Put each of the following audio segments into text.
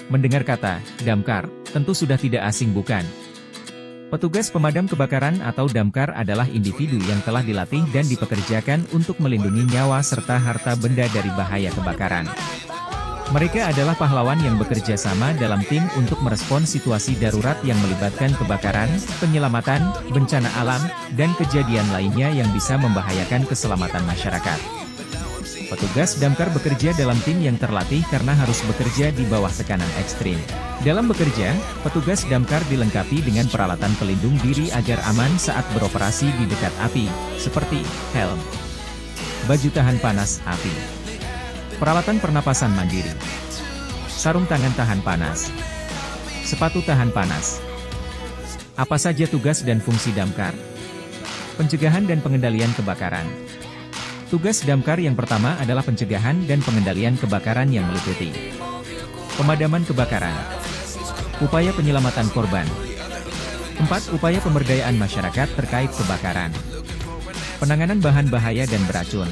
Mendengar kata damkar, tentu sudah tidak asing bukan? Petugas pemadam kebakaran atau damkar adalah individu yang telah dilatih dan dipekerjakan untuk melindungi nyawa serta harta benda dari bahaya kebakaran. Mereka adalah pahlawan yang bekerja sama dalam tim untuk merespons situasi darurat yang melibatkan kebakaran, penyelamatan, bencana alam, dan kejadian lainnya yang bisa membahayakan keselamatan masyarakat. Petugas damkar bekerja dalam tim yang terlatih karena harus bekerja di bawah tekanan ekstrim. Dalam bekerja, petugas damkar dilengkapi dengan peralatan pelindung diri agar aman saat beroperasi di dekat api, seperti helm, baju tahan panas api, peralatan pernapasan mandiri, sarung tangan tahan panas, sepatu tahan panas. Apa saja tugas dan fungsi damkar? Pencegahan dan pengendalian kebakaran. Tugas damkar yang pertama adalah pencegahan dan pengendalian kebakaran yang meliputi pemadaman kebakaran, upaya penyelamatan korban, 4. Upaya pemberdayaan masyarakat terkait kebakaran, penanganan bahan bahaya dan beracun.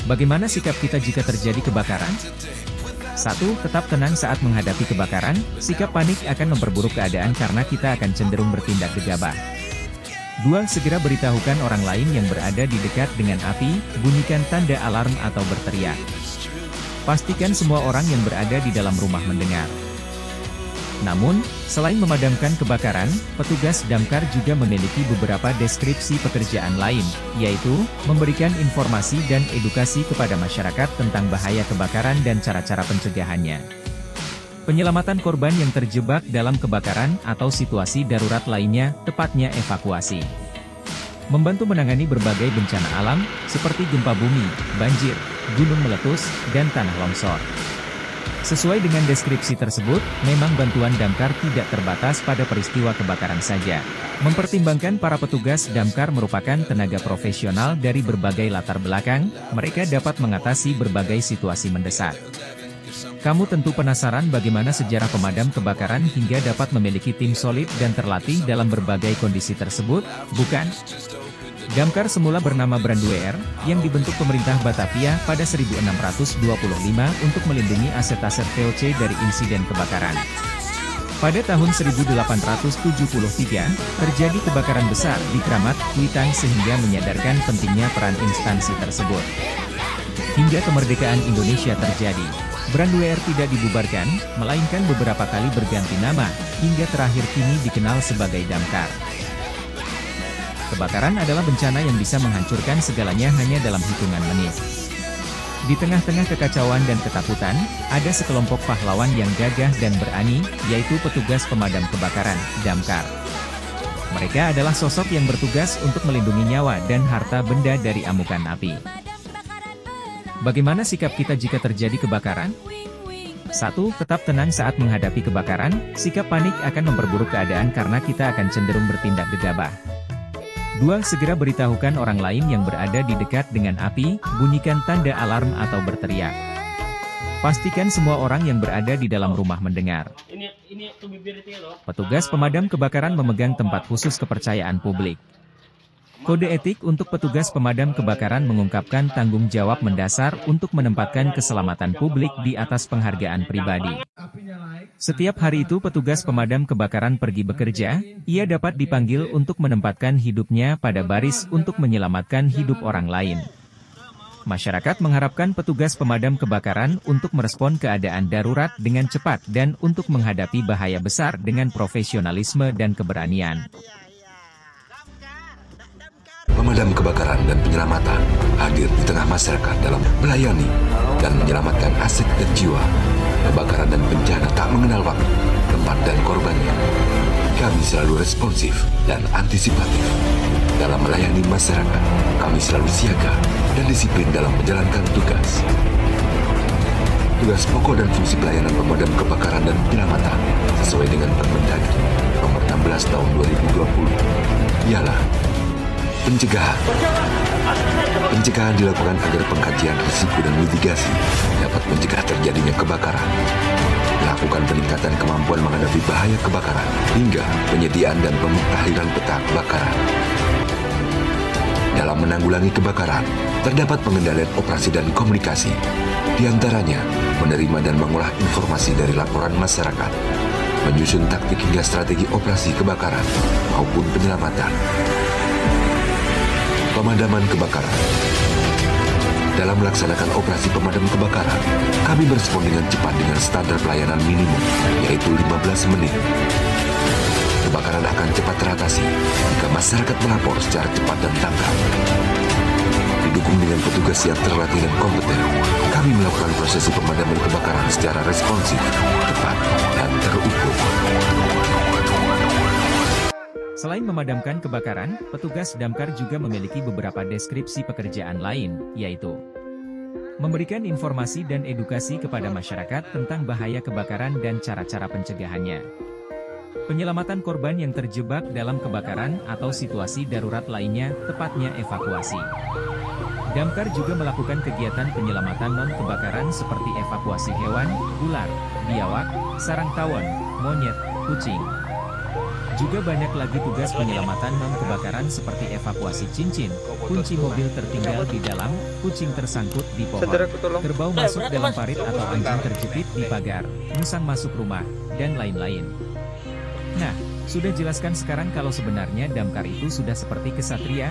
Bagaimana sikap kita jika terjadi kebakaran? 1. Tetap tenang saat menghadapi kebakaran. Sikap panik akan memperburuk keadaan karena kita akan cenderung bertindak gegabah. 2. Segera beritahukan orang lain yang berada di dekat dengan api, bunyikan tanda alarm atau berteriak. Pastikan semua orang yang berada di dalam rumah mendengar. Namun, selain memadamkan kebakaran, petugas damkar juga memiliki beberapa deskripsi pekerjaan lain, yaitu, memberikan informasi dan edukasi kepada masyarakat tentang bahaya kebakaran dan cara-cara pencegahannya. Penyelamatan korban yang terjebak dalam kebakaran atau situasi darurat lainnya, tepatnya evakuasi. Membantu menangani berbagai bencana alam, seperti gempa bumi, banjir, gunung meletus, dan tanah longsor. Sesuai dengan deskripsi tersebut, memang bantuan damkar tidak terbatas pada peristiwa kebakaran saja. Mempertimbangkan para petugas damkar merupakan tenaga profesional dari berbagai latar belakang, mereka dapat mengatasi berbagai situasi mendesak. Kamu tentu penasaran bagaimana sejarah pemadam kebakaran hingga dapat memiliki tim solid dan terlatih dalam berbagai kondisi tersebut, bukan? Damkar semula bernama Brandweer, yang dibentuk pemerintah Batavia pada 1625 untuk melindungi aset-aset VOC dari insiden kebakaran. Pada tahun 1873, terjadi kebakaran besar di Kramat, Kuitang sehingga menyadarkan pentingnya peran instansi tersebut. Hingga kemerdekaan Indonesia terjadi, Brandweer tidak dibubarkan, melainkan beberapa kali berganti nama, hingga terakhir kini dikenal sebagai damkar. Kebakaran adalah bencana yang bisa menghancurkan segalanya hanya dalam hitungan menit. Di tengah-tengah kekacauan dan ketakutan, ada sekelompok pahlawan yang gagah dan berani, yaitu petugas pemadam kebakaran, damkar. Mereka adalah sosok yang bertugas untuk melindungi nyawa dan harta benda dari amukan api. Bagaimana sikap kita jika terjadi kebakaran? 1. Tetap tenang saat menghadapi kebakaran, sikap panik akan memperburuk keadaan karena kita akan cenderung bertindak gegabah. 2. Segera beritahukan orang lain yang berada di dekat dengan api, bunyikan tanda alarm atau berteriak. Pastikan semua orang yang berada di dalam rumah mendengar. Petugas pemadam kebakaran memegang tempat khusus kepercayaan publik. Kode etik untuk petugas pemadam kebakaran mengungkapkan tanggung jawab mendasar untuk menempatkan keselamatan publik di atas penghargaan pribadi. Setiap hari itu petugas pemadam kebakaran pergi bekerja, ia dapat dipanggil untuk menempatkan hidupnya pada baris untuk menyelamatkan hidup orang lain. Masyarakat mengharapkan petugas pemadam kebakaran untuk merespon keadaan darurat dengan cepat dan untuk menghadapi bahaya besar dengan profesionalisme dan keberanian. Pemadam kebakaran dan penyelamatan hadir di tengah masyarakat dalam melayani dan menyelamatkan aset dan jiwa. Kebakaran dan bencana tak mengenal waktu, tempat dan korbannya. Kami selalu responsif dan antisipatif. Dalam melayani masyarakat, kami selalu siaga dan disiplin dalam menjalankan tugas. Tugas pokok dan fungsi pelayanan pemadam kebakaran dan penyelamatan sesuai dengan Permendagri nomor 16 tahun 2020 ialah pencegahan. Pencegahan dilakukan agar pengkajian risiko dan mitigasi dapat mencegah terjadinya kebakaran. Melakukan peningkatan kemampuan menghadapi bahaya kebakaran hingga penyediaan dan pemutahiran peta kebakaran. Dalam menanggulangi kebakaran, terdapat pengendalian operasi dan komunikasi. Di antaranya, menerima dan mengolah informasi dari laporan masyarakat, menyusun taktik hingga strategi operasi kebakaran maupun penyelamatan. Pemadaman kebakaran. Dalam melaksanakan operasi pemadam kebakaran, kami berespon dengan cepat dengan standar pelayanan minimum, yaitu 15 menit. Kebakaran akan cepat teratasi jika masyarakat melapor secara cepat dan tanggap. Didukung dengan petugas yang terlatih dan kompeten, kami melakukan prosesi pemadaman kebakaran secara responsif, tepat, dan terukur. Selain memadamkan kebakaran, petugas damkar juga memiliki beberapa deskripsi pekerjaan lain, yaitu memberikan informasi dan edukasi kepada masyarakat tentang bahaya kebakaran dan cara-cara pencegahannya. Penyelamatan korban yang terjebak dalam kebakaran atau situasi darurat lainnya, tepatnya evakuasi. Damkar juga melakukan kegiatan penyelamatan non-kebakaran seperti evakuasi hewan, ular, biawak, sarang tawon, monyet, kucing. Juga banyak lagi tugas penyelamatan non-kebakaran seperti evakuasi cincin, kunci mobil tertinggal di dalam, kucing tersangkut di pohon, kerbau masuk dalam parit atau anjing terjepit di pagar, musang masuk rumah, dan lain-lain. Nah, sudah jelaskan sekarang kalau sebenarnya damkar itu sudah seperti kesatria.